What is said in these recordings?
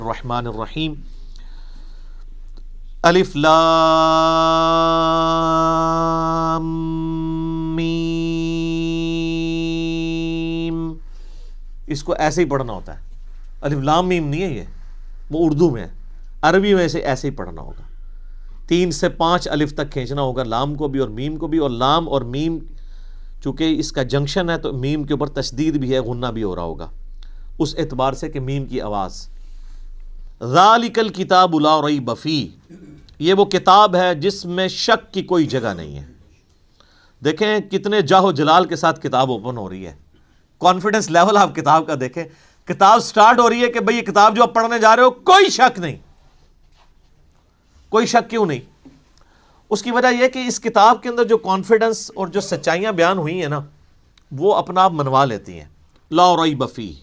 الرحمن الرحیم الف لام میم، اس کو ایسے ہی پڑھنا ہوتا ہے. الف لام میم نہیں ہے، یہ وہ اردو میں ہے، عربی میں ایسے ہی پڑھنا ہوگا. 3 سے 5 الف تک کھینچنا ہوگا، لام کو بھی اور میم کو بھی. اور لام اور میم چونکہ اس کا جنکشن ہے تو میم کے اوپر تشدید بھی ہے، غنہ بھی ہو رہا ہوگا اس اعتبار سے کہ میم کی آواز. ذالک الکتاب لا ریب فیہ، یہ وہ کتاب ہے جس میں شک کی کوئی جگہ نہیں ہے. دیکھیں کتنے جاہ و جلال کے ساتھ کتاب اوپن ہو رہی ہے. کانفیڈنس لیول آپ کتاب کا دیکھیں. کتاب سٹارٹ ہو رہی ہے کہ بھئی یہ کتاب جو آپ پڑھنے جا رہے ہو کوئی شک نہیں. کوئی شک کیوں نہیں؟ اس کی وجہ یہ کہ اس کتاب کے اندر جو کانفیڈنس اور جو سچائیاں بیان ہوئی ہیں نا، وہ اپنا آپ منوا لیتی ہیں. لا ریب فیہ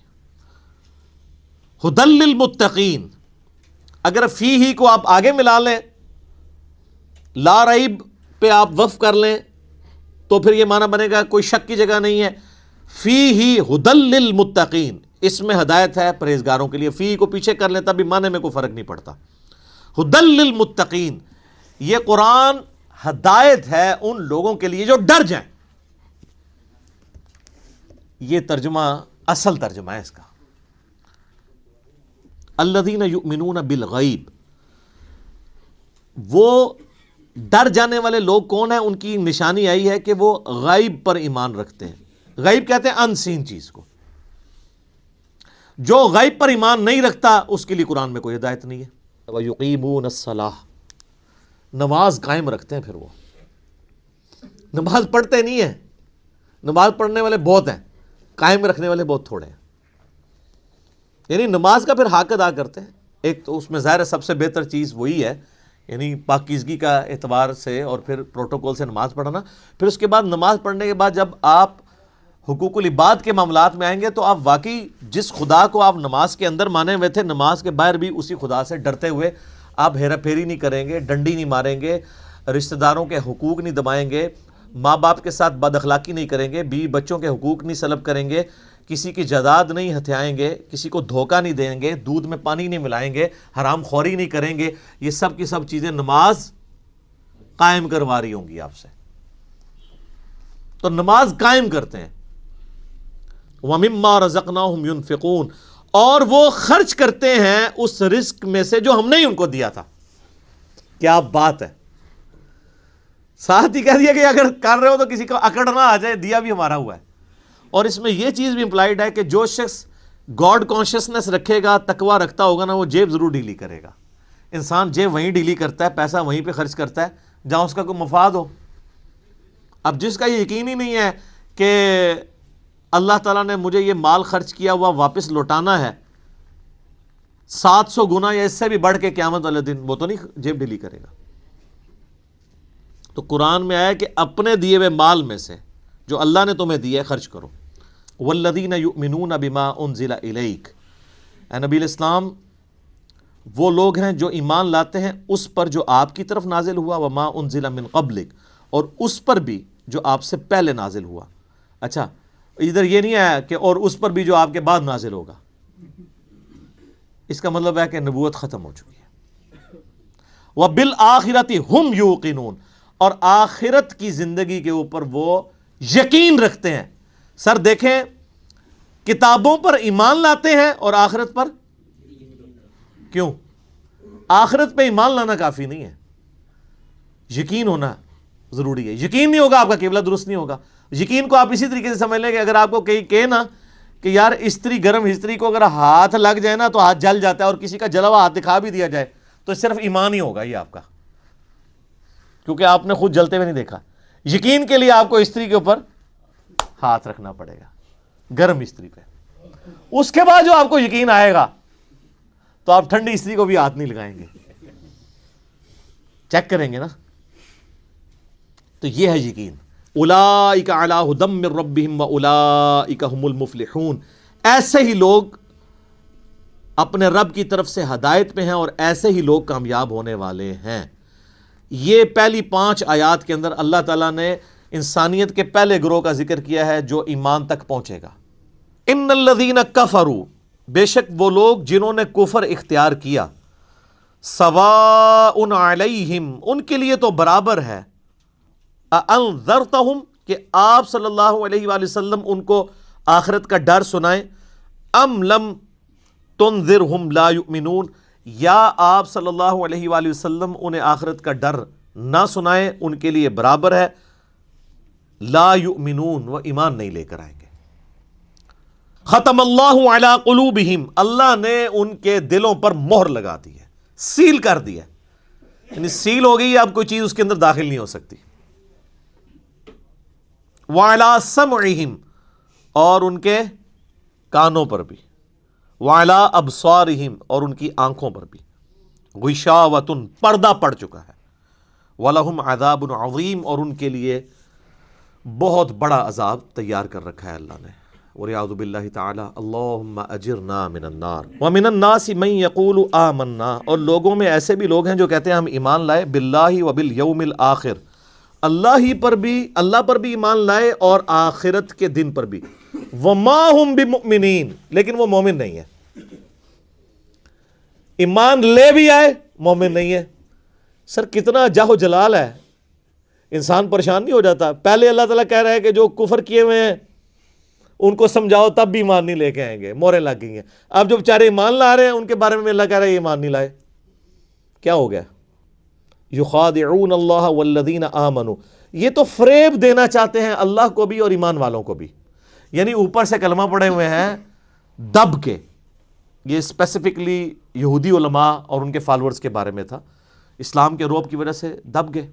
ھدی للمتقین. اگر فی ہی کو آپ آگے ملا لیں، لا ریب پہ آپ وقف کر لیں تو پھر یہ معنی بنے گا کوئی شک کی جگہ نہیں ہے. فی ہی ھدی للمتقین، اس میں ہدایت ہے پرہیزگاروں کے لیے. فی کو پیچھے کر لیں تب بھی معنی میں کوئی فرق نہیں پڑتا. ھدی للمتقین، یہ قرآن ہدایت ہے ان لوگوں کے لیے جو ڈر جائیں. یہ ترجمہ اصل ترجمہ ہے اس کا. الذین یؤمنون بالغیب، وہ ڈر جانے والے لوگ کون ہیں؟ ان کی نشانی آئی ہے کہ وہ غیب پر ایمان رکھتے ہیں. غیب کہتے ہیں ان سین چیز کو. جو غیب پر ایمان نہیں رکھتا اس کے لیے قرآن میں کوئی ہدایت نہیں ہے. وَيُقِيمُونَ الصَّلَاةَ، نماز قائم رکھتے ہیں. پھر وہ نماز پڑھتے نہیں ہیں. نماز پڑھنے والے بہت ہیں، قائم رکھنے والے بہت تھوڑے ہیں. یعنی نماز کا پھر حق ادا کرتے ہیں. ایک تو اس میں ظاہر ہے سب سے بہتر چیز وہی ہے، یعنی پاکیزگی کا اعتبار سے اور پھر پروٹوکول سے نماز پڑھنا. پھر اس کے بعد نماز پڑھنے کے بعد جب آپ حقوق العباد کے معاملات میں آئیں گے تو آپ واقعی جس خدا کو آپ نماز کے اندر مانے ہوئے تھے، نماز کے باہر بھی اسی خدا سے ڈرتے ہوئے آپ ہیرا پھیری نہیں کریں گے، ڈنڈی نہیں ماریں گے، رشتہ داروں کے حقوق نہیں دبائیں گے، ماں باپ کے ساتھ بد اخلاقی نہیں کریں گے، بیوی بچوں کے حقوق نہیں سلب کریں گے، کسی کی جائیداد نہیں ہتھیائیں گے، کسی کو دھوکہ نہیں دیں گے، دودھ میں پانی نہیں ملائیں گے، حرام خوری نہیں کریں گے. یہ سب کی سب چیزیں نماز قائم کروا رہی ہوں گی آپ سے. تو نماز قائم کرتے ہیں. وَمِمَّا رَزَقْنَاهُمْ يُنْفِقُونَ، اور وہ خرچ کرتے ہیں اس رزق میں سے جو ہم نے ہی ان کو دیا تھا. کیا بات ہے! ساتھ ہی کہہ دیا کہ اگر کر رہے ہو تو کسی کو اکڑ نہ آ جائے، دیا بھی ہمارا ہوا ہے. اور اس میں یہ چیز بھی امپلائڈ ہے کہ جو شخص گاڈ کانشیسنس رکھے گا، تقوی رکھتا ہوگا نا، وہ جیب ضرور ڈھیلی کرے گا. انسان جیب وہیں ڈھیلی کرتا ہے، پیسہ وہیں پہ خرچ کرتا ہے جہاں اس کا کوئی مفاد ہو. اب جس کا یہ یقین ہی نہیں ہے کہ اللہ تعالیٰ نے مجھے یہ مال خرچ کیا ہوا واپس لوٹانا ہے 700 گنا یا اس سے بھی بڑھ کے قیامت والے دن، وہ تو نہیں جیب ڈھیلی کرے گا. تو قرآن میں آیا کہ اپنے دیے ہوئے مال میں سے جو اللہ نے تمہیں دیا ہے خرچ کرو. والذین یؤمنون بما انزل الیک، اے نبی الاسلام وہ لوگ ہیں جو ایمان لاتے ہیں اس پر جو آپ کی طرف نازل ہوا، وما انزل من قبلک، اور اس پر بھی جو آپ سے پہلے نازل ہوا. اچھا ادھر یہ نہیں آیا کہ اور اس پر بھی جو آپ کے بعد نازل ہوگا. اس کا مطلب ہے کہ نبوت ختم ہو چکی ہے. وبالآخرۃ ہم یوقنون، اور آخرت کی زندگی کے اوپر وہ یقین رکھتے ہیں. سر دیکھیں، کتابوں پر ایمان لاتے ہیں اور آخرت پر کیوں؟ آخرت پہ ایمان لانا کافی نہیں ہے، یقین ہونا ضروری ہے. یقین نہیں ہوگا آپ کا قبلہ درست نہیں ہوگا. یقین کو آپ اسی طریقے سے سمجھ لیں کہ اگر آپ کو کہے نا کہ یار استری گرم استری کو اگر ہاتھ لگ جائے نا تو ہاتھ جل جاتا ہے، اور کسی کا جلا ہوا ہاتھ دکھا بھی دیا جائے تو صرف ایمان ہی ہوگا یہ آپ کا، کیونکہ آپ نے خود جلتے ہوئے نہیں دیکھا. یقین کے لیے آپ کو استری کے اوپر ہاتھ رکھنا پڑے گا، گرم استری پہ. اس کے بعد جو آپ کو یقین آئے گا تو آپ ٹھنڈی استری کو بھی ہاتھ نہیں لگائیں گے، چیک کریں گے نا. تو یہ ہے یقین. اولئک علی ھدی من ربہم واولئک ھم المفلحون، ایسے ہی لوگ اپنے رب کی طرف سے ہدایت پہ ہیں اور ایسے ہی لوگ کامیاب ہونے والے ہیں. یہ پہلی 5 آیات کے اندر اللہ تعالیٰ نے انسانیت کے پہلے گروہ کا ذکر کیا ہے جو ایمان تک پہنچے گا. ان الذین کفروا، بے شک وہ لوگ جنہوں نے کفر اختیار کیا، سواء علیہم، ان کے لیے تو برابر ہے، انذرتہم، کہ آپ صلی اللہ علیہ وآلہ وسلم ان کو آخرت کا ڈر سنائیں، ام لم تنذرہم لا یؤمنون، یا آپ صلی اللہ علیہ وآلہ وسلم انہیں آخرت کا ڈر نہ سنائیں، ان کے لیے برابر ہے، لا یؤمنون، وہ ایمان نہیں لے کر آئیں گے۔ ختم اللہ علی قلوبہم، اللہ نے ان کے دلوں پر مہر لگا دی ہے، سیل کر دی ہے، یعنی سیل ہو گئی، اب کوئی چیز اس کے اندر داخل نہیں ہو سکتی۔ وعلی سمعہم، اور ان کے کانوں پر بھی، وعلی ابصارہم، اور ان کی آنکھوں پر بھی، غشاوۃ، پردہ پڑ چکا ہے، وَلَهُمْ عَذَابٌ عَظِيمٌ، اور ان کے لیے بہت بڑا عذاب تیار کر رکھا ہے اللہ نے۔ وَلِعَوْذُ بِاللَّهِ تَعَالَى اللَّهُمَّ أَجِرْنَا مِنَ النَّارِ وَمِنَ النَّاسِ مَن يَقُولُ آمَنَّا، اور لوگوں میں ایسے بھی لوگ ہیں جو کہتے ہیں ہم ایمان لائے، باللہ وبالیوم الآخر، اللہ ہی پر بھی، اللہ پر بھی ایمان لائے اور آخرت کے دن پر بھی، وَمَا هُم بِمُؤْمِنِينَ، لیکن وہ مومن نہیں ہے، ایمان لے بھی آئے مومن نہیں ہے۔ سر کتنا جاہ و جلال ہے، انسان پریشان نہیں ہو جاتا؟ پہلے اللہ تعالیٰ کہہ رہا ہے کہ جو کفر کیے ہوئے ہیں ان کو سمجھاؤ، تب بھی ایمان نہیں لے کے آئیں گے، موریں لگ گئی ہیں۔ اب جو بیچارے ایمان لا رہے ہیں ان کے بارے میں اللہ کہہ رہا ہے یہ ایمان نہیں لائے، کیا ہو گیا؟ یخادعون اللہ والذین آمنوا، یہ تو فریب دینا چاہتے ہیں اللہ کو بھی اور ایمان والوں کو بھی، یعنی اوپر سے کلمہ پڑے ہوئے ہیں دب کے۔ یہ اسپیسیفکلی یہودی علماء اور ان کے فالورز کے بارے میں تھا، اسلام کے روب کی وجہ سے دب گئے۔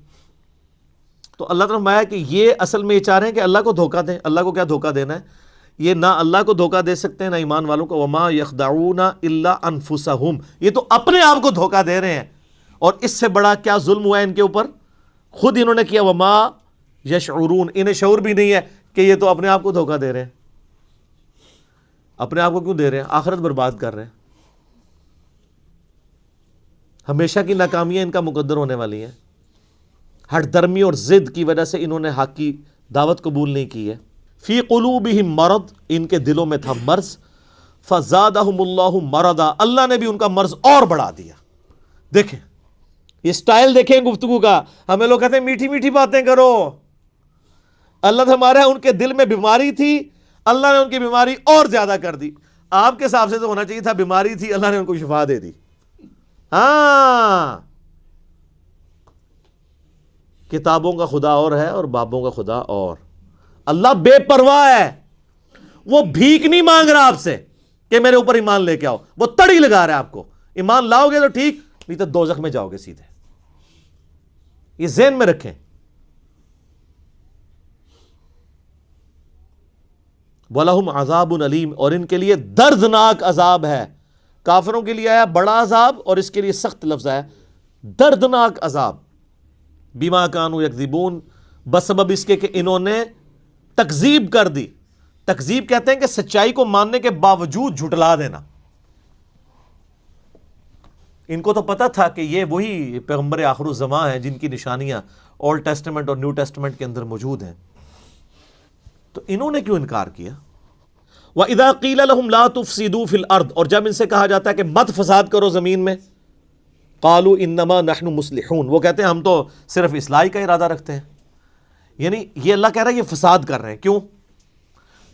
تو اللہ تعالیٰ نے فرمایا کہ یہ اصل میں یہ چاہ رہے ہیں کہ اللہ کو دھوکہ دیں۔ اللہ کو کیا دھوکہ دینا ہے؟ یہ نہ اللہ کو دھوکہ دے سکتے ہیں نہ ایمان والوں کو۔ وما یخدعون الا انفسہم، یہ تو اپنے آپ کو دھوکہ دے رہے ہیں، اور اس سے بڑا کیا ظلم ہوا ہے ان کے اوپر؟ خود انہوں نے کیا، وما یشعرون، انہیں شعور بھی نہیں ہے کہ یہ تو اپنے آپ کو دھوکہ دے رہے ہیں۔ اپنے آپ کو کیوں دے رہے ہیں؟ آخرت برباد کر رہے ہیں، ہمیشہ کی ناکامیاں ان کا مقدر ہونے والی ہیں۔ ہٹ درمی اور ضد کی وجہ سے انہوں نے حق کی دعوت قبول نہیں کی ہے۔ فی قلوبہم مرض، ان کے دلوں میں تھا مرض، فزادہم اللہ مرضا، اللہ نے بھی ان کا مرض اور بڑھا دیا۔ دیکھیں یہ سٹائل دیکھیں گفتگو کا، ہمیں لوگ کہتے ہیں میٹھی میٹھی باتیں کرو، اللہ تو ہمارے ان کے دل میں بیماری تھی، اللہ نے ان کی بیماری اور زیادہ کر دی۔ آپ کے حساب سے تو ہونا چاہیے تھا بیماری تھی، اللہ نے ان کو شفا دے دی۔ ہاں، کتابوں کا خدا اور ہے اور بابوں کا خدا اور۔ اللہ بے پرواہ ہے، وہ بھیک نہیں مانگ رہا آپ سے کہ میرے اوپر ایمان لے کے آؤ، وہ تڑی لگا رہا ہے آپ کو، ایمان لاؤ گے تو ٹھیک، نہیں تو دوزخ میں جاؤ گے سیدھے۔ یہ ذہن میں رکھیں۔ وَلَهُمْ عَذَابٌ عَلِيمٌ، اور ان کے لیے دردناک عذاب ہے۔ کافروں کے لیے آیا بڑا عذاب، اور اس کے لیے سخت لفظ ہے دردناک عذاب۔ بما کانوا یکذبون، بسبب اس کے کہ انہوں نے تکذیب کر دی۔ تکذیب کہتے ہیں کہ سچائی کو ماننے کے باوجود جھٹلا دینا۔ ان کو تو پتا تھا کہ یہ وہی پیغمبر آخر الزمان ہیں جن کی نشانیاں اولڈ ٹیسٹمنٹ اور نیو ٹیسٹمنٹ کے اندر موجود ہیں، تو انہوں نے کیوں انکار کیا؟ وَإِذَا قِيلَ لَهُمْ لَا تُفْسِدُوا فِي الْأَرْضِ، اور جب ان سے کہا جاتا ہے کہ مت فساد کرو زمین میں، قَالُوا إِنَّمَا نَحْنُ مُصْلِحُونَ، وہ کہتے ہیں ہم تو صرف اصلاح کا ارادہ رکھتے ہیں۔ یعنی یہ اللہ کہہ رہا ہے یہ فساد کر رہے ہیں۔ کیوں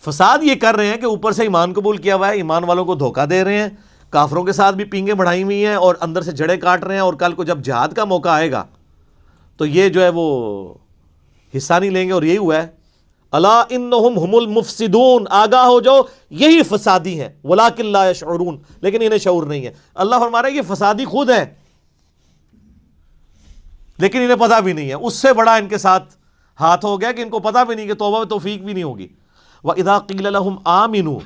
فساد یہ کر رہے ہیں؟ کہ اوپر سے ایمان قبول کیا ہوا ہے، ایمان والوں کو دھوکہ دے رہے ہیں، کافروں کے ساتھ بھی پینگیں بڑھائی ہوئی ہیں، اور اندر سے جڑیں کاٹ رہے ہیں، اور کل کو جب جہاد کا موقع آئے گا تو یہ جو ہے وہ حصہ نہیں لیں گے، اور یہی ہوا ہے۔ الا انہم ہم المفسدون، آگاہ ہو جاؤ یہی فسادی ہیں، ولکن لا یشعرون، لیکن انہیں شعور نہیں ہے۔ اللہ فرما رہا ہے یہ فسادی خود ہے، لیکن انہیں پتہ بھی نہیں ہے۔ اس سے بڑا ان کے ساتھ ہاتھ ہو گیا کہ ان کو پتہ بھی نہیں کہ توبہ و توفیق بھی نہیں ہوگی۔ وَإِذَا قِيلَ لَهُمْ آمِنُوا،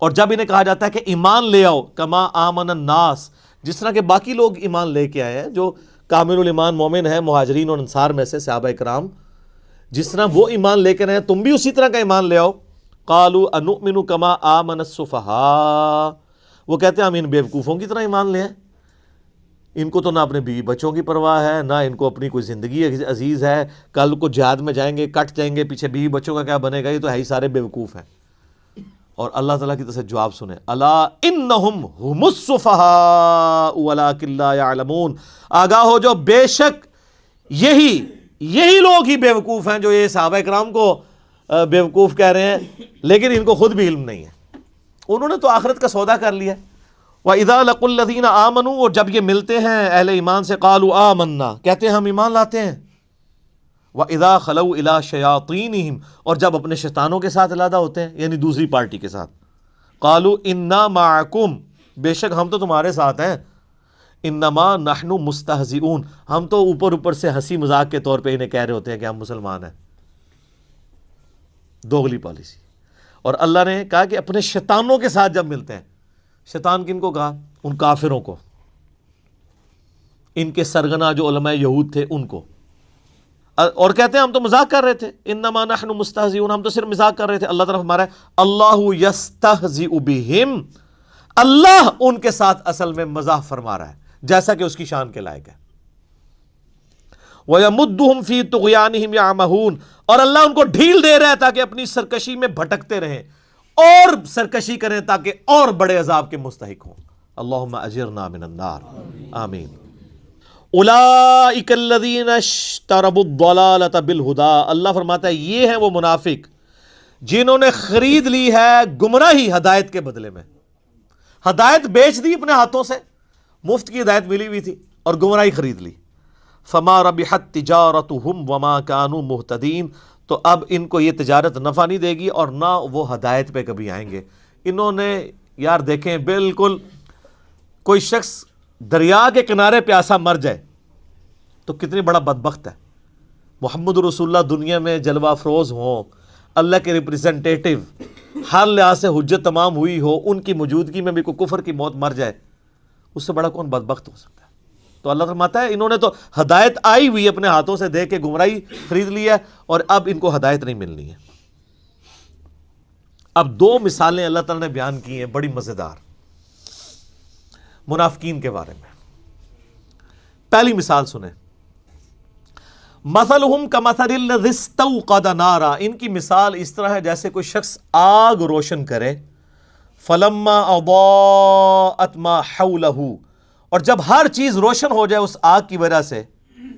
اور جب انہیں کہا جاتا ہے کہ ایمان لے آؤ، کما آمن الناس، جس طرح کہ باقی لوگ ایمان لے کے آئے ہیں جو کامل الایمان مومن ہیں مہاجرین اور انصار میں سے صحابہ کرام، جس طرح وہ ایمان لے کر آئے تم بھی اسی طرح کا ایمان لے آؤ۔ قالوا انؤمن کما آمن السفہاء، وہ کہتے ہیں ہم ان بیوقوفوں کی طرح ایمان لے آئیں، ان کو تو نہ اپنے بیوی بچوں کی پرواہ ہے، نہ ان کو اپنی کوئی زندگی عزیز ہے، کل کو جہاد میں جائیں گے کٹ جائیں گے، پیچھے بیوی بچوں کا کیا بنے گا، یہ تو ہے ہی سارے بیوقوف ہیں۔ اور اللہ تعالیٰ کی طرف سے جواب سنیں، الا انہم ہم السفہاء ولکن لا یعلمون، آگاہ ہو جو بے شک یہی لوگ ہی بیوقوف ہیں جو یہ صحابہ کرام کو بیوقوف کہہ رہے ہیں، لیکن ان کو خود بھی علم نہیں ہے، انہوں نے تو آخرت کا سودا کر لیا۔ وَإِذَا لَقُوا الَّذِينَ آمَنُوا، اور جب یہ ملتے ہیں اہل ایمان سے، قَالُوا آمَنَّا، کہتے ہیں ہم ایمان لاتے ہیں۔ وَإِذَا خَلَوْا إِلَىٰ شَيَاطِينِهِمْ، اور جب اپنے شیطانوں کے ساتھ علیحدہ ہوتے ہیں، یعنی دوسری پارٹی کے ساتھ، قَالُوا إِنَّا مَعَكُمْ، بے شک ہم تو تمہارے ساتھ ہیں، إِنَّمَا نَحْنُ مُسْتَهْزِئُونَ، ہم تو اوپر سے ہنسی مذاق کے طور پہ انہیں کہہ رہے ہوتے ہیں کہ ہم مسلمان ہیں۔ دوغلی پالیسی۔ اور اللہ نے کہا کہ اپنے شیطانوں کے ساتھ جب ملتے ہیں، شیطان کن کو کہا؟ ان کافروں کو، ان کے سرغنہ جو علماء یہود تھے ان کو، اور کہتے ہیں ہم تو مذاق کر رہے تھے، انما نحن مستہزئون، ہم تو صرف مذاق کر رہے تھے۔ اللہ تعالیٰ فرما رہا ہے اللہ یستہزئ بہم، اللہ ان کے ساتھ اصل میں مزاح فرما رہا ہے جیسا کہ اس کی شان کے لائق ہے۔ وَيَمُدُّهُمْ فِي طُغْيَانِهِمْ يَعْمَهُونَ، اور اللہ ان کو ڈھیل دے رہا ہے تاکہ اپنی سرکشی میں بھٹکتے رہیں اور سرکشی کریں تاکہ اور بڑے عذاب کے مستحق ہوں۔ اللہم اجرنا من النار، آمین۔ اولئک الذین اشتروا الضلالۃ بالہدی، اللہ فرماتا ہے یہ ہیں وہ منافق جنہوں نے خرید لی ہے گمراہی ہدایت کے بدلے میں، ہدایت بیچ دی اپنے ہاتھوں سے، مفت کی ہدایت ملی ہوئی تھی اور گمراہی خرید لی۔ فما ربحت تجارتہم وما کانوا مہتدین، تو اب ان کو یہ تجارت نفع نہیں دے گی اور نہ وہ ہدایت پہ کبھی آئیں گے۔ انہوں نے یار دیکھیں، بالکل کوئی شخص دریا کے کنارے پیاسا مر جائے تو کتنی بڑا بدبخت ہے۔ محمد رسول اللہ دنیا میں جلوہ افروز ہوں، اللہ کے ریپریزنٹیٹو، ہر لحاظ سے حجت تمام ہوئی ہو، ان کی موجودگی میں بھی کوئی کفر کی موت مر جائے، اس سے بڑا کون بدبخت ہو سکتا ہے؟ تو اللہ فرماتا ہے انہوں نے تو ہدایت آئی ہوئی اپنے ہاتھوں سے دے کے گمراہی خرید لی ہے، اور اب ان کو ہدایت نہیں ملنی ہے۔ اب دو مثالیں اللہ تعالیٰ نے بیان کی ہیں بڑی مزیدار منافقین کے بارے میں۔ پہلی مثال سنیں، مثلہم کمثل الذی استوقد نارا، ان کی مثال اس طرح ہے جیسے کوئی شخص آگ روشن کرے، فلما اضاءت ما حولہ، اور جب ہر چیز روشن ہو جائے اس آگ کی وجہ سے،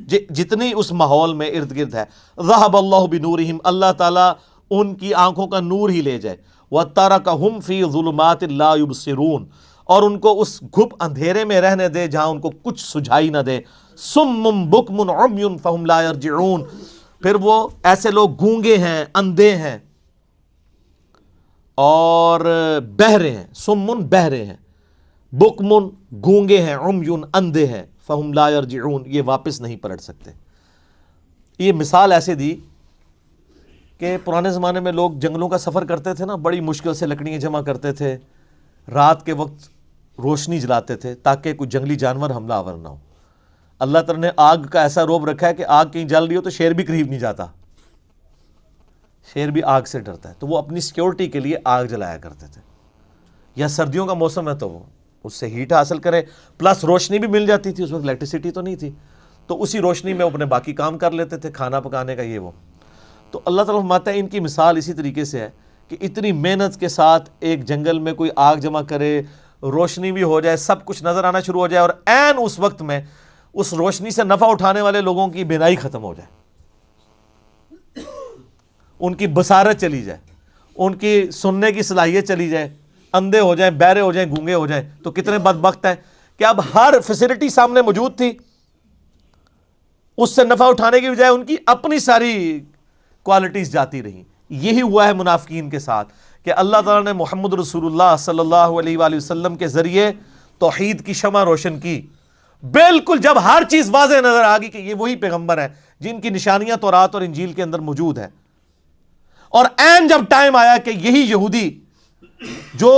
جتنی اس ماحول میں ارد گرد ہے، ذہب اللہ بنورہم، اللہ تعالیٰ ان کی آنکھوں کا نور ہی لے جائے، وترکہم فی ظلمات لا یبصرون، اور ان کو اس گھپ اندھیرے میں رہنے دے جہاں ان کو کچھ سجھائی نہ دے، صم بکم عمی فہم لا یرجعون، پھر وہ ایسے لوگ گونگے ہیں، اندھے ہیں اور بہرے ہیں، سمن بہرے ہیں، بکمن گونگے ہیں، عمیون اندھے ہیں، فہم لا یرجعون یہ واپس نہیں پلٹ سکتے۔ یہ مثال ایسے دی کہ پرانے زمانے میں لوگ جنگلوں کا سفر کرتے تھے نا، بڑی مشکل سے لکڑیاں جمع کرتے تھے، رات کے وقت روشنی جلاتے تھے تاکہ کوئی جنگلی جانور حملہ آور نہ ہو۔ اللہ تعالیٰ نے آگ کا ایسا روب رکھا ہے کہ آگ کہیں جل رہی ہو تو شیر بھی قریب نہیں جاتا، شیر بھی آگ سے ڈرتا ہے، تو وہ اپنی سیکیورٹی کے لیے آگ جلایا کرتے تھے۔ یا سردیوں کا موسم ہے تو وہ اس سے ہیٹ حاصل کرے، پلس روشنی بھی مل جاتی تھی، اس وقت الیکٹریسٹی تو نہیں تھی، تو اسی روشنی میں اپنے باقی کام کر لیتے تھے، کھانا پکانے کا یہ وہ۔ تو اللہ تعالیٰ فرماتا ہے ان کی مثال اسی طریقے سے ہے کہ اتنی محنت کے ساتھ ایک جنگل میں کوئی آگ جمع کرے، روشنی بھی ہو جائے، سب کچھ نظر آنا شروع ہو جائے، اور عین اس وقت میں اس روشنی سے نفع اٹھانے والے لوگوں کی بینائی ختم ہو جائے، ان کی بصارت چلی جائے، ان کی سننے کی صلاحیت چلی جائے، اندھے ہو جائیں، بہرے ہو جائیں، گونگے ہو جائیں، تو کتنے بدبخت ہیں کہ اب ہر فیسلٹی سامنے موجود تھی، اس سے نفع اٹھانے کی بجائے ان کی اپنی ساری کوالٹیز جاتی رہیں۔ یہی ہوا ہے منافقین کے ساتھ کہ اللہ تعالیٰ نے محمد رسول اللہ صلی اللہ علیہ وآلہ وسلم کے ذریعے توحید کی شمع روشن کی، بالکل جب ہر چیز واضح نظر آ گئی کہ یہ وہی پیغمبر ہیں جن کی نشانیاں تورات اور انجیل کے اندر موجود ہیں، اور عین جب ٹائم آیا کہ یہی یہودی جو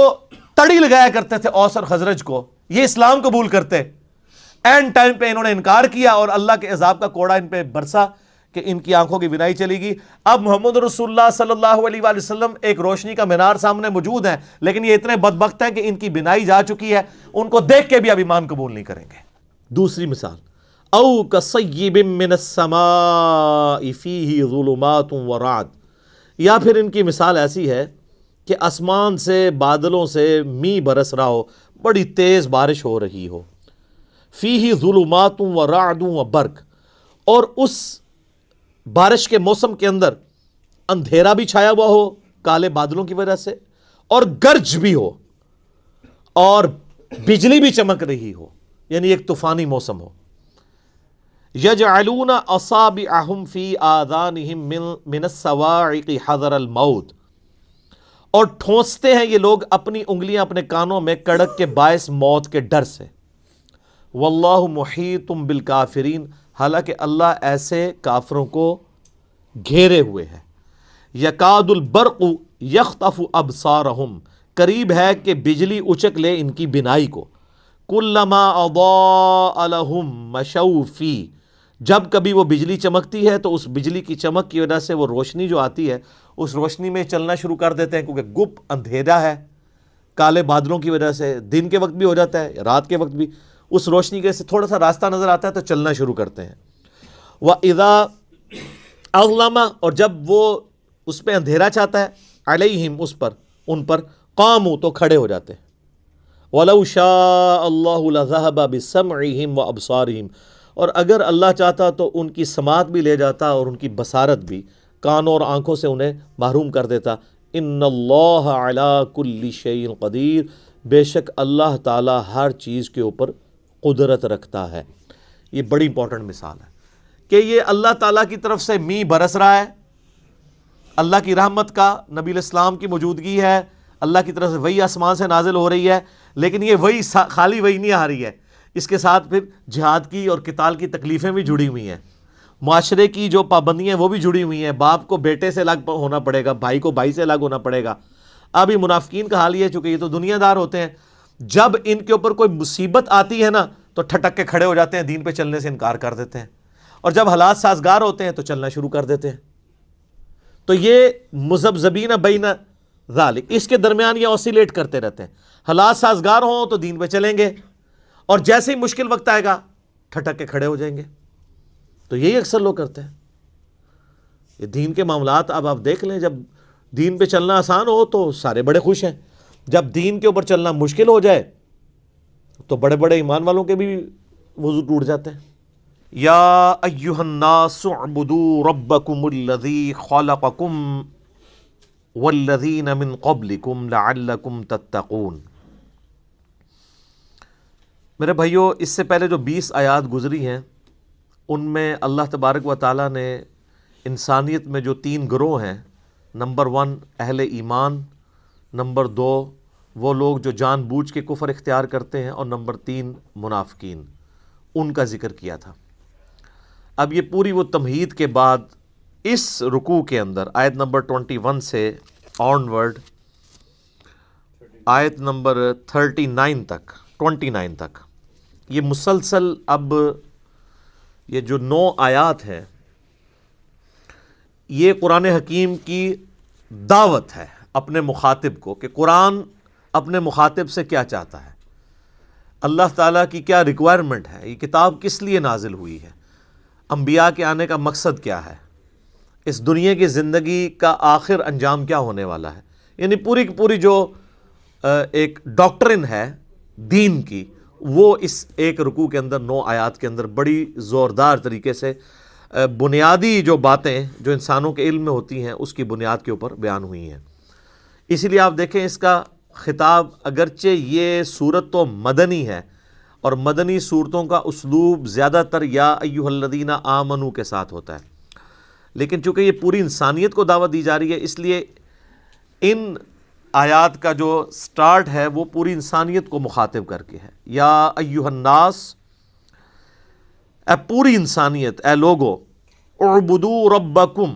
تڑی لگایا کرتے تھے اوس اور خزرج کو، یہ اسلام قبول کرتے، اینڈ ٹائم پہ انہوں نے انکار کیا اور اللہ کے عذاب کا کوڑا ان پہ برسا کہ ان کی آنکھوں کی بینائی چلی گئی۔ اب محمد رسول اللہ صلی اللہ علیہ وآلہ وسلم ایک روشنی کا مینار سامنے موجود ہیں، لیکن یہ اتنے بدبخت ہیں کہ ان کی بینائی جا چکی ہے، ان کو دیکھ کے بھی اب ایمان قبول نہیں کریں گے۔ دوسری مثال، او کصیب من السماء فیہ ظلمات ورعد، یا پھر ان کی مثال ایسی ہے کہ آسمان سے بادلوں سے می برس رہا ہو، بڑی تیز بارش ہو رہی ہو، فیہ ظلمات و رعد و برق، اور اس بارش کے موسم کے اندر اندھیرا بھی چھایا ہوا ہو کالے بادلوں کی وجہ سے، اور گرج بھی ہو، اور بجلی بھی چمک رہی ہو، یعنی ایک طوفانی موسم ہو. یجعلون اصابعہم فی آذانہم من الصواعق حذر الموت، اور ٹھونستے ہیں یہ لوگ اپنی انگلیاں اپنے کانوں میں کڑک کے باعث موت کے ڈر سے. واللہ محیط بالکافرین، حالانکہ اللہ ایسے کافروں کو گھیرے ہوئے ہے. یکاد البرق یخطف ابصارہم، قریب ہے کہ بجلی اچک لے ان کی بینائی کو. کلما اضاء لہم مشوا فیہ، جب کبھی وہ بجلی چمکتی ہے تو اس بجلی کی چمک کی وجہ سے وہ روشنی جو آتی ہے اس روشنی میں چلنا شروع کر دیتے ہیں، کیونکہ گپ اندھیرا ہے کالے بادلوں کی وجہ سے، دن کے وقت بھی ہو جاتا ہے رات کے وقت بھی، اس روشنی کے سے تھوڑا سا راستہ نظر آتا ہے تو چلنا شروع کرتے ہیں. وَإِذَا أَظْلَمَ، اور جب وہ اس پہ اندھیرا چاہتا ہے، علیہم اس پر، ان پر، قاموا تو کھڑے ہو جاتے ہیں. وَلَوْ شَاءَ اللَّهُ لَذَهَبَ بِسَمْعِهِمْ وَأَبْصَارِهِمْ، اور اگر اللہ چاہتا تو ان کی سماعت بھی لے جاتا اور ان کی بصارت بھی، کانوں اور آنکھوں سے انہیں محروم کر دیتا. ان اللہ علی کل شیء قدیر، بے شک اللہ تعالی ہر چیز کے اوپر قدرت رکھتا ہے. یہ بڑی امپورٹنٹ مثال ہے کہ یہ اللہ تعالیٰ کی طرف سے می برس رہا ہے، اللہ کی رحمت کا، نبی علیہ السلام کی موجودگی ہے، اللہ کی طرف سے وحی آسمان سے نازل ہو رہی ہے. لیکن یہ وحی خالی وحی نہیں آ رہی ہے، اس کے ساتھ پھر جہاد کی اور قتال کی تکلیفیں بھی جڑی ہوئی ہیں، معاشرے کی جو پابندیاں وہ بھی جڑی ہوئی ہیں. باپ کو بیٹے سے الگ ہونا پڑے گا، بھائی کو بھائی سے الگ ہونا پڑے گا. اب یہ منافقین کا حال یہ ہے، چونکہ یہ تو دنیا دار ہوتے ہیں، جب ان کے اوپر کوئی مصیبت آتی ہے نا تو ٹھٹک کے کھڑے ہو جاتے ہیں، دین پہ چلنے سے انکار کر دیتے ہیں، اور جب حالات سازگار ہوتے ہیں تو چلنا شروع کر دیتے ہیں. تو یہ مذبذبین بین ذالک، اس کے درمیان یہ اوسیلیٹ کرتے رہتے ہیں. حالات سازگار ہوں تو دین پہ چلیں گے، اور جیسے ہی مشکل وقت آئے گا ٹھٹک کے کھڑے ہو جائیں گے. تو یہی اکثر لوگ کرتے ہیں. یہ دین کے معاملات اب آپ دیکھ لیں، جب دین پہ چلنا آسان ہو تو سارے بڑے خوش ہیں، جب دین کے اوپر چلنا مشکل ہو جائے تو بڑے بڑے ایمان والوں کے بھی وضو ٹوٹ جاتے ہیں. یا ایھا الناس اعبدوا ربکم الذی خلقکم والذین من قبلکم لعلکم تتقون. میرے بھائیو، اس سے پہلے جو 20 آیات گزری ہیں ان میں اللہ تبارک و تعالیٰ نے انسانیت میں جو 3 گروہ ہیں، نمبر 1 اہل ایمان، نمبر 2 وہ لوگ جو جان بوجھ کے کفر اختیار کرتے ہیں، اور نمبر 3 منافقین، ان کا ذکر کیا تھا. اب یہ پوری وہ تمہید کے بعد اس رکوع کے اندر آیت نمبر 21 سے آن ورڈ آیت نمبر 29 تک یہ مسلسل، اب یہ جو 9 آیات ہیں یہ قرآن حکیم کی دعوت ہے اپنے مخاطب کو، کہ قرآن اپنے مخاطب سے کیا چاہتا ہے، اللہ تعالیٰ کی کیا ریکوائرمنٹ ہے، یہ کتاب کس لیے نازل ہوئی ہے، انبیاء کے آنے کا مقصد کیا ہے، اس دنیا کی زندگی کا آخر انجام کیا ہونے والا ہے. یعنی پوری کی پوری جو ایک ڈاکٹرن ہے دین کی، وہ اس ایک رکوع کے اندر 9 آیات کے اندر بڑی زوردار طریقے سے بنیادی جو باتیں جو انسانوں کے علم میں ہوتی ہیں اس کی بنیاد کے اوپر بیان ہوئی ہیں. اسی لیے آپ دیکھیں اس کا خطاب، اگرچہ یہ صورت تو مدنی ہے اور مدنی صورتوں کا اسلوب زیادہ تر یا ایھا الذین آمنوا کے ساتھ ہوتا ہے، لیکن چونکہ یہ پوری انسانیت کو دعوت دی جا رہی ہے اس لیے ان آیات کا جو سٹارٹ ہے وہ پوری انسانیت کو مخاطب کر کے ہے. یا ایھا الناس، اے پوری انسانیت، اے لوگو، اعبدوا ربکم،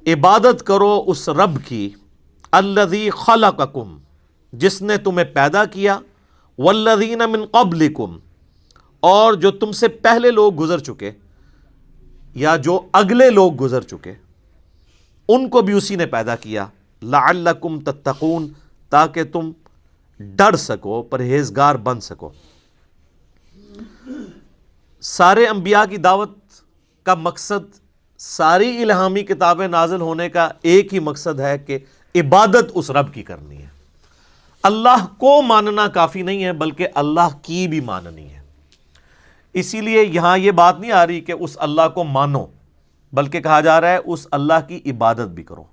عبادت کرو اس رب کی، الذی خلقکم، جس نے تمہیں پیدا کیا، والذین من قبلکم، اور جو تم سے پہلے لوگ گزر چکے یا جو اگلے لوگ گزر چکے ان کو بھی اسی نے پیدا کیا، لعلکم تتقون، تاکہ تم ڈر سکو، پرہیزگار بن سکو. سارے انبیاء کی دعوت کا مقصد ساری الہامی کتابیں نازل ہونے کا ایک ہی مقصد ہے کہ عبادت اس رب کی کرنی ہے. اللہ کو ماننا کافی نہیں ہے بلکہ اللہ کی بھی ماننی ہے. اسی لیے یہاں یہ بات نہیں آ رہی کہ اس اللہ کو مانو، بلکہ کہا جا رہا ہے اس اللہ کی عبادت بھی کرو.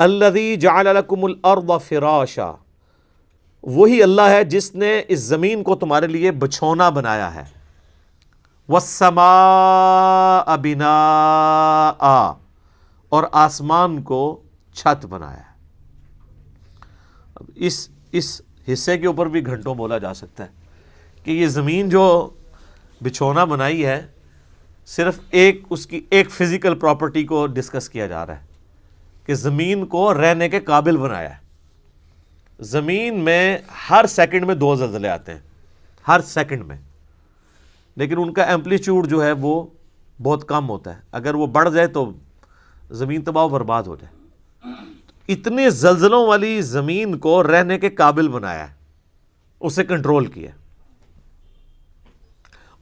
الذی جعل لکم الارض فراشا، وہی اللہ ہے جس نے اس زمین کو تمہارے لیے بچھونا بنایا ہے. والسماء بناء، اور آسمان کو چھت بنایا ہے. اب اس حصے کے اوپر بھی گھنٹوں بولا جا سکتا ہے کہ یہ زمین جو بچھونا بنائی ہے، صرف اس کی ایک فزیکل پراپرٹی کو ڈسکس کیا جا رہا ہے کہ زمین کو رہنے کے قابل بنایا ہے. زمین میں ہر سیکنڈ میں 2 زلزلے آتے ہیں، ہر سیکنڈ میں، لیکن ان کا ایمپلیٹیوڈ جو ہے وہ بہت کم ہوتا ہے. اگر وہ بڑھ جائے تو زمین تباہ و برباد ہو جائے. اتنے زلزلوں والی زمین کو رہنے کے قابل بنایا ہے، اسے کنٹرول کیا،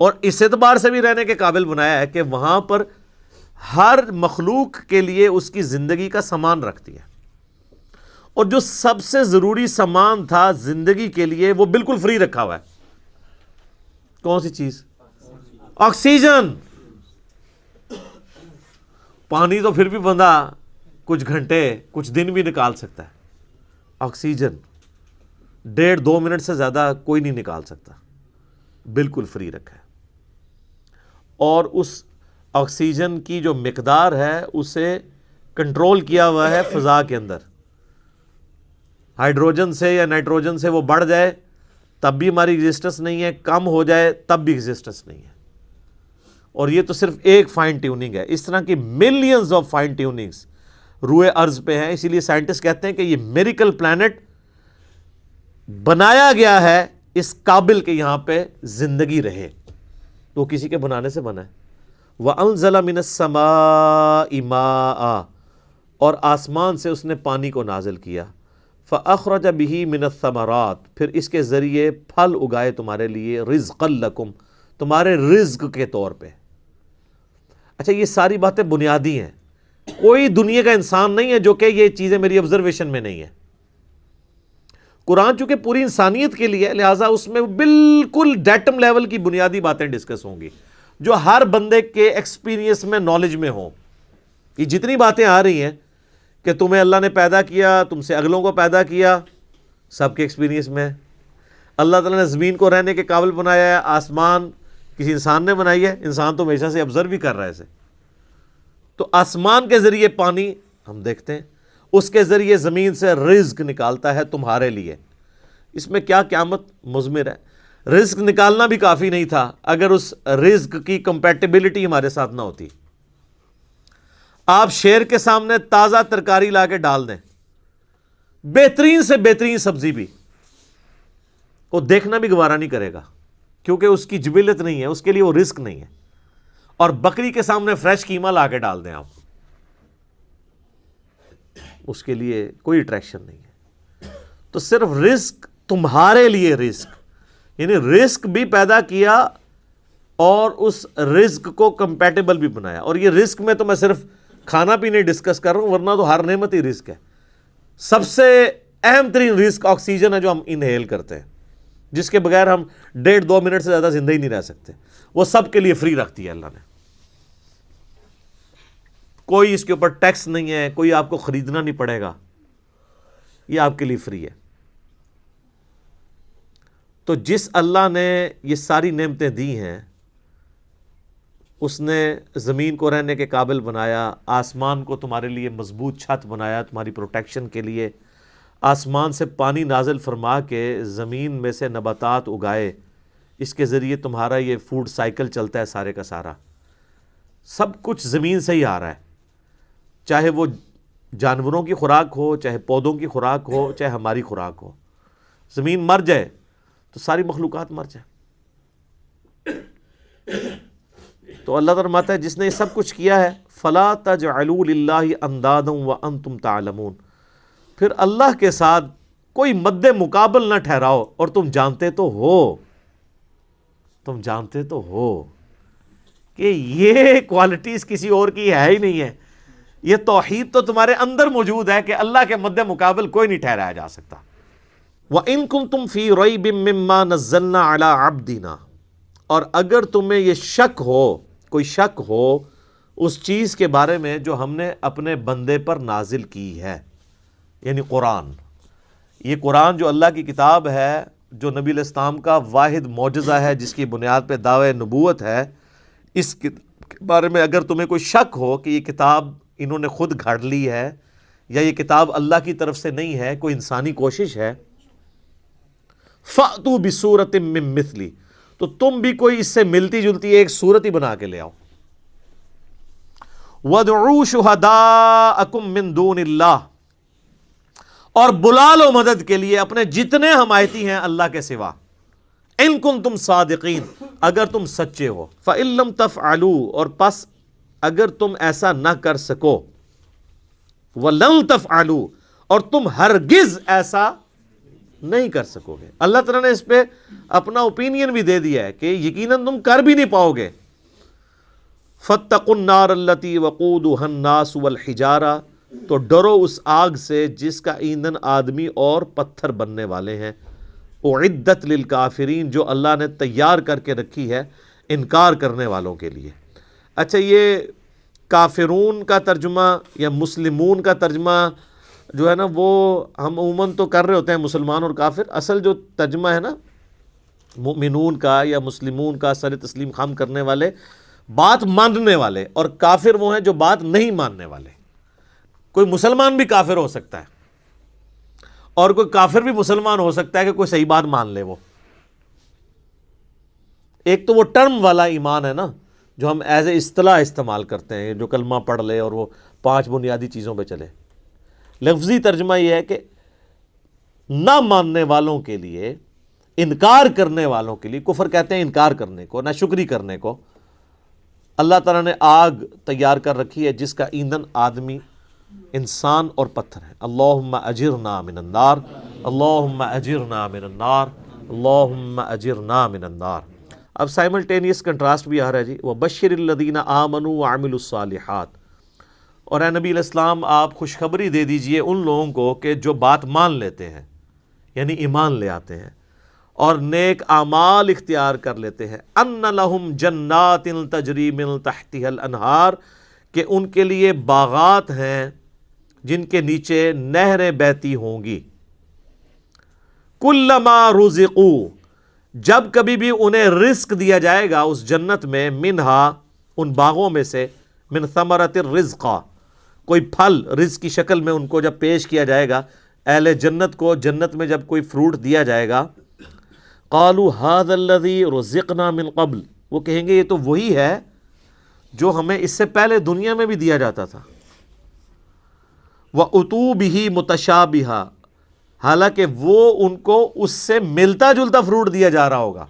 اور اس اعتبار سے بھی رہنے کے قابل بنایا ہے کہ وہاں پر ہر مخلوق کے لیے اس کی زندگی کا سامان رکھتی ہے. اور جو سب سے ضروری سامان تھا زندگی کے لیے وہ بالکل فری رکھا ہوا ہے. کون سی چیز؟ آکسیجن. پانی تو پھر بھی بندہ کچھ گھنٹے کچھ دن بھی نکال سکتا ہے، آکسیجن 1.5-2 منٹ سے زیادہ کوئی نہیں نکال سکتا، بالکل فری رکھا ہے. اور اس آکسیجن کی جو مقدار ہے اسے کنٹرول کیا ہوا ہے فضا کے اندر. ہائیڈروجن سے یا نائٹروجن سے وہ بڑھ جائے تب بھی ہماری ایگزسٹنس نہیں ہے، کم ہو جائے تب بھی ایگزسٹنس نہیں ہے. اور یہ تو صرف ایک فائن ٹیوننگ ہے، اس طرح کی ملینز آف فائن ٹیوننگز روئے ارض پہ ہیں. اسی لیے سائنٹسٹ کہتے ہیں کہ یہ میریکل پلانٹ بنایا گیا ہے اس قابل کہ یہاں پہ زندگی رہے، تو کسی کے بنانے سے بنا ہے. وَأَنزَلَ مِنَ السَّمَاءِ مَاءً، اور آسمان سے اس نے پانی کو نازل کیا. فَأَخْرَجَ بِهِ مِنَ الثَّمَرَاتِ، پھر اس کے ذریعے پھل اگائے تمہارے لیے، رِزْقًا لَكُمْ، تمہارے رزق کے طور پہ. اچھا یہ ساری باتیں بنیادی ہیں، کوئی دنیا کا انسان نہیں ہے جو کہ یہ چیزیں میری آبزرویشن میں نہیں ہے. قرآن چونکہ پوری انسانیت کے لیے ہے، لہٰذا اس میں بالکل ڈیٹم لیول کی بنیادی باتیں ڈسکس ہوں گی جو ہر بندے کے ایکسپیرینس میں، نالج میں ہوں. یہ جتنی باتیں آ رہی ہیں کہ تمہیں اللہ نے پیدا کیا، تم سے اگلوں کو پیدا کیا، سب کے ایکسپیرینس میں ہے. اللہ تعالیٰ نے زمین کو رہنے کے قابل بنایا ہے، آسمان کسی انسان نے بنائی ہے، انسان تو ہمیشہ سے آبزرو بھی کر رہا ہے اسے. تو آسمان کے ذریعے پانی ہم دیکھتے ہیں، اس کے ذریعے زمین سے رزق نکالتا ہے تمہارے لیے. اس میں کیا قیامت مضمر ہے. رزق نکالنا بھی کافی نہیں تھا اگر اس رزق کی کمپیٹیبلٹی ہمارے ساتھ نہ ہوتی. آپ شیر کے سامنے تازہ ترکاری لا کے ڈال دیں، بہترین سے بہترین سبزی بھی، وہ دیکھنا بھی گوارا نہیں کرے گا کیونکہ اس کی جبلت نہیں ہے، اس کے لیے وہ رزق نہیں ہے. اور بکری کے سامنے فریش قیمہ لا کے ڈال دیں آپ، اس کے لیے کوئی اٹریکشن نہیں ہے. تو صرف رزق تمہارے لیے، رزق یعنی رزق بھی پیدا کیا اور اس رزق کو کمپیٹیبل بھی بنایا. اور یہ رزق میں تو میں صرف کھانا پینے ڈسکس کر رہا ہوں، ورنہ تو ہر نعمت ہی رزق ہے. سب سے اہم ترین رزق آکسیجن ہے جو ہم انہیل کرتے ہیں، جس کے بغیر ہم 1.5-2 منٹ سے زیادہ زندہ ہی نہیں رہ سکتے. وہ سب کے لیے فری رکھتی ہے اللہ نے، کوئی اس کے اوپر ٹیکس نہیں ہے، کوئی آپ کو خریدنا نہیں پڑے گا، یہ آپ کے لیے فری ہے. تو جس اللہ نے یہ ساری نعمتیں دی ہیں، اس نے زمین کو رہنے کے قابل بنایا، آسمان کو تمہارے لیے مضبوط چھت بنایا تمہاری پروٹیکشن کے لیے، آسمان سے پانی نازل فرما کے زمین میں سے نباتات اگائے، اس کے ذریعے تمہارا یہ فوڈ سائیکل چلتا ہے سارے کا سارا. سب کچھ زمین سے ہی آ رہا ہے، چاہے وہ جانوروں کی خوراک ہو، چاہے پودوں کی خوراک ہو، چاہے ہماری خوراک ہو. زمین مر جائے تو ساری مخلوقات مر جائے. تو اللہ تعالیٰ فرماتا ہے جس نے یہ سب کچھ کیا ہے، فَلَا تَجْعَلُوا لِلَّهِ أَنْدَادًا وَأَنْتُمْ تَعْلَمُونَ، پھر اللہ کے ساتھ کوئی مد مقابل نہ ٹھہراؤ اور تم جانتے تو ہو کہ یہ کوالٹیز کسی اور کی ہے ہی نہیں ہے. یہ توحید تو تمہارے اندر موجود ہے کہ اللہ کے مد مقابل کوئی نہیں ٹھہرایا جا سکتا. وَإِن كُنتُمْ فِي رَيْبٍ مِّمَّا نَزَّلْنَا عَلَىٰ عَبْدِنَا، اور اگر تمہیں یہ شک ہو، کوئی شک ہو اس چیز کے بارے میں جو ہم نے اپنے بندے پر نازل کی ہے، یعنی قرآن. یہ قرآن جو اللہ کی کتاب ہے، جو نبی علیہ السلام کا واحد معجزہ ہے، جس کی بنیاد پہ دعوی نبوت ہے، اس کے بارے میں اگر تمہیں کوئی شک ہو کہ یہ کتاب انہوں نے خود گھڑ لی ہے یا یہ کتاب اللہ کی طرف سے نہیں ہے، کوئی انسانی کوشش ہے، فَأْتُوا بِسُورَةٍ مِّن مِّثْلِهِ، تو تم بھی کوئی اس سے ملتی جلتی ایک صورت ہی بنا کے لے آؤ. وَادْعُوا شُهَدَاءَكُم مِّن دُونِ اللَّهِ، اور بلا لو مدد کے لیے اپنے جتنے حمایتی ہیں اللہ کے سوا. ان کنتم صادقین، اگر تم سچے ہو. فَإِن لَّمْ تَفْعَلُوا، اور پس اگر تم ایسا نہ کر سکو. وَلَن تَفْعَلُوا، اور تم ہرگز ایسا نہیں کر سکو گے. اللہ تعالیٰ نے اس پہ اپنا اوپینین بھی دے دیا ہے کہ یقیناً تم کر بھی نہیں پاؤ گے. فَاتَّقُوا النَّارَ الَّتِي وَقُودُهَا النَّاسُ وَالْحِجَارَةُ، تو ڈرو اس آگ سے جس کا ایندھن آدمی اور پتھر بننے والے ہیں. اعدت للکافرین، جو اللہ نے تیار کر کے رکھی ہے انکار کرنے والوں کے لیے. اچھا، یہ کافرون کا ترجمہ یا مسلمون کا ترجمہ جو ہے نا، وہ ہم عموماً تو کر رہے ہوتے ہیں مسلمان اور کافر. اصل جو ترجمہ ہے نا مؤمنون کا یا مسلمون کا، سر تسلیم خم کرنے والے، بات ماننے والے، اور کافر وہ ہیں جو بات نہیں ماننے والے. کوئی مسلمان بھی کافر ہو سکتا ہے اور کوئی کافر بھی مسلمان ہو سکتا ہے کہ کوئی صحیح بات مان لے. وہ ایک تو وہ ٹرم والا ایمان ہے نا جو ہم ایز اے اصطلاح استعمال کرتے ہیں، جو کلمہ پڑھ لے اور وہ 5 بنیادی چیزوں پہ چلے. لفظی ترجمہ یہ ہے کہ نہ ماننے والوں کے لیے، انکار کرنے والوں کے لیے، کفر کہتے ہیں انکار کرنے کو، نہ شکری کرنے کو، اللہ تعالیٰ نے آگ تیار کر رکھی ہے جس کا ایندھن آدمی، انسان اور پتھر ہے. اللہم اجرنا من النار، اللہم اجرنا من النار، اللہم اجرنا من النار. اب سائملٹینیس کنٹراسٹ بھی آ رہا ہے جی. وبشر الذین آمنوا وعملوا الصالحات، اور اے نبی علیہ السلام آپ خوشخبری دے دیجئے ان لوگوں کو کہ جو بات مان لیتے ہیں، یعنی ایمان لے آتے ہیں اور نیک اعمال اختیار کر لیتے ہیں. ان لہم جنات تجری من تحتها الانہار، کہ ان کے لیے باغات ہیں جن کے نیچے نہریں بہتی ہوں گی. کلما رزقوا، جب کبھی بھی انہیں رزق دیا جائے گا اس جنت میں، منہا ان باغوں میں سے، من ثمرۃ الرزق، کوئی پھل رزق کی شکل میں ان کو جب پیش کیا جائے گا، اہل جنت کو جنت میں جب کوئی فروٹ دیا جائے گا، قالوا ھذا الذی رزقنا من قبل، وہ کہیں گے یہ تو وہی ہے جو ہمیں اس سے پہلے دنیا میں بھی دیا جاتا تھا. وَأُتُوا بِهِ مُتَشَابِهًا، حالانکہ وہ ان کو اس سے ملتا جلتا فروٹ دیا جا رہا ہوگا،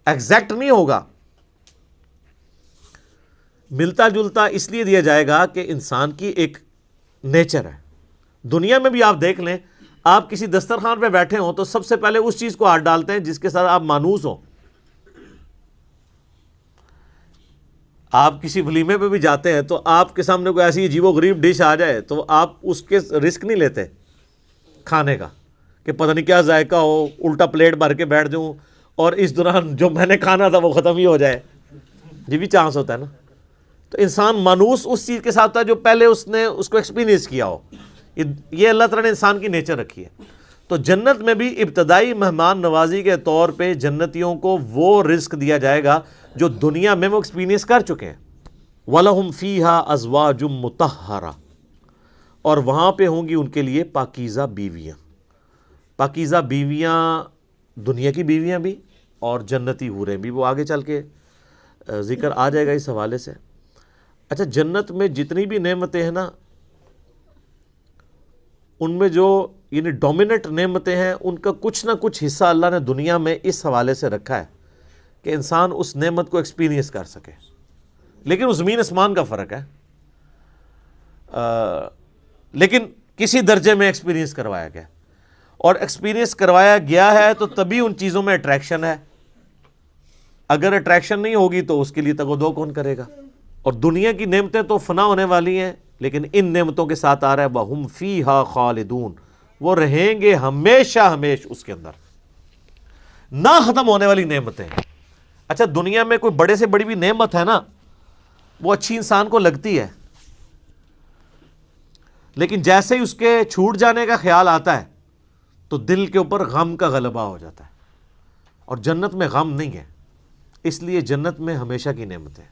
ایگزیکٹ نہیں ہوگا. ملتا جلتا اس لیے دیا جائے گا کہ انسان کی ایک نیچر ہے. دنیا میں بھی آپ دیکھ لیں، آپ کسی دسترخوان پہ بیٹھے ہوں تو سب سے پہلے اس چیز کو ہاتھ ڈالتے ہیں جس کے ساتھ آپ مانوس ہوں. آپ کسی ولیمے پہ بھی جاتے ہیں تو آپ کے سامنے کوئی ایسی عجیب و غریب ڈش آ جائے تو آپ اس کے رسک نہیں لیتے کھانے کا کہ پتہ نہیں کیا ذائقہ ہو، الٹا پلیٹ بھر کے بیٹھ جاؤں اور اس دوران جو میں نے کھانا تھا وہ ختم ہی ہو جائے. یہ بھی چانس ہوتا ہے نا. تو انسان مانوس اس چیز کے ساتھ ہوتا ہے جو پہلے اس نے اس کو ایکسپیرینس کیا ہو. یہ اللہ تعالیٰ نے انسان کی نیچر رکھی ہے. تو جنت میں بھی ابتدائی مہمان نوازی کے طور پہ جنتیوں کو وہ رزق دیا جائے گا جو دنیا میں وہ ایکسپیرینس کر چکے ہیں. وَلَهُمْ فِيهَا أَزْوَاجٌ مُطَهَّرَةٌ، اور وہاں پہ ہوں گی ان کے لیے پاکیزہ بیویاں. پاکیزہ بیویاں دنیا کی بیویاں بھی اور جنتی حوریں بھی، وہ آگے چل کے ذکر آ جائے گا اس حوالے سے. اچھا، جنت میں جتنی بھی نعمتیں ہیں نا، ان میں جو یعنی ڈومیننٹ نعمتیں ہیں، ان کا کچھ نہ کچھ حصہ اللہ نے دنیا میں اس حوالے سے رکھا ہے کہ انسان اس نعمت کو ایکسپیرینس کر سکے. لیکن وہ زمین آسمان کا فرق ہے، لیکن کسی درجے میں ایکسپیرینس کروایا گیا، اور ایکسپیرینس کروایا گیا ہے تو تبھی ان چیزوں میں اٹریکشن ہے. اگر اٹریکشن نہیں ہوگی تو اس کے لیے تگ و دو کون کرے گا؟ اور دنیا کی نعمتیں تو فنا ہونے والی ہیں، لیکن ان نعمتوں کے ساتھ آ رہا ہے وَهُمْ فِيهَا خَالِدُونَ، وہ رہیں گے ہمیشہ ہمیش اس کے اندر، نہ ختم ہونے والی نعمتیں۔ اچھا دنیا میں کوئی بڑے سے بڑی بھی نعمت ہے نا، وہ اچھی انسان کو لگتی ہے، لیکن جیسے ہی اس کے چھوٹ جانے کا خیال آتا ہے تو دل کے اوپر غم کا غلبہ ہو جاتا ہے، اور جنت میں غم نہیں ہے، اس لیے جنت میں ہمیشہ کی نعمت ہے۔